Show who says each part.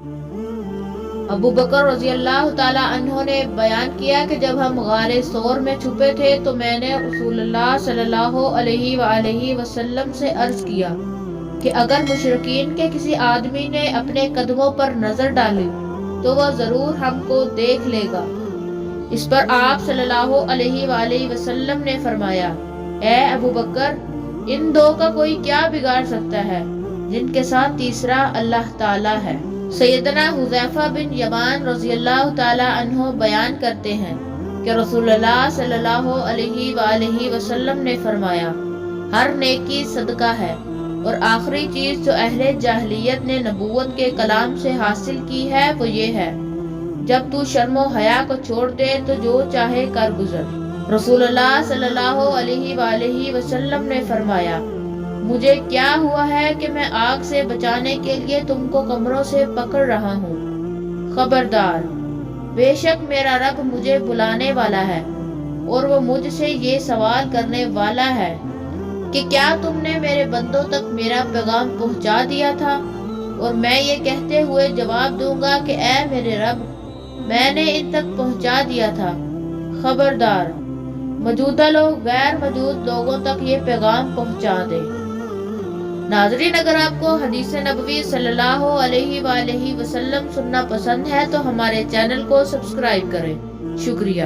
Speaker 1: ابو بکر رضی اللہ تعالیٰ عنہ نے بیان کیا کہ جب ہم غار ثور میں چھپے تھے تو میں نے رسول اللہ صلی اللہ علیہ وآلہ وسلم سے عرض کیا کہ اگر مشرکین کے کسی آدمی نے اپنے قدموں پر نظر ڈالی تو وہ ضرور ہم کو دیکھ لے گا۔ اس پر آپ صلی اللہ علیہ وآلہ وسلم نے فرمایا، اے ابو بکر، ان دو کا کوئی کیا بگاڑ سکتا ہے جن کے ساتھ تیسرا اللہ تعالیٰ ہے۔ سیدنا حذیفہ بن یمان رضی اللہ تعالیٰ عنہ بیان کرتے ہیں کہ رسول اللہ صلی اللہ علیہ وآلہ وسلم نے فرمایا، ہر نیکی صدقہ ہے، اور آخری چیز جو اہل جاہلیت نے نبوت کے کلام سے حاصل کی ہے وہ یہ ہے، جب تو شرم و حیا کو چھوڑ دے تو جو چاہے کر گزر۔ رسول اللہ صلی اللہ علیہ وآلہ وسلم نے فرمایا، مجھے کیا ہوا ہے کہ میں آگ سے بچانے کے لیے تم کو کمروں سے پکڑ رہا ہوں۔ خبردار، بے شک میرا رب مجھے بلانے والا ہے اور وہ مجھ سے یہ سوال کرنے والا ہے کہ کیا تم نے میرے بندوں تک میرا پیغام پہنچا دیا تھا؟ اور میں یہ کہتے ہوئے جواب دوں گا کہ اے میرے رب، میں نے ان تک پہنچا دیا تھا۔ خبردار، موجودہ لوگ غیر موجود لوگوں تک یہ پیغام پہنچا دیں۔ ناظرین، اگر آپ کو حدیث نبوی صلی اللہ علیہ وآلہ وسلم سننا پسند ہے تو ہمارے چینل کو سبسکرائب کریں۔ شکریہ۔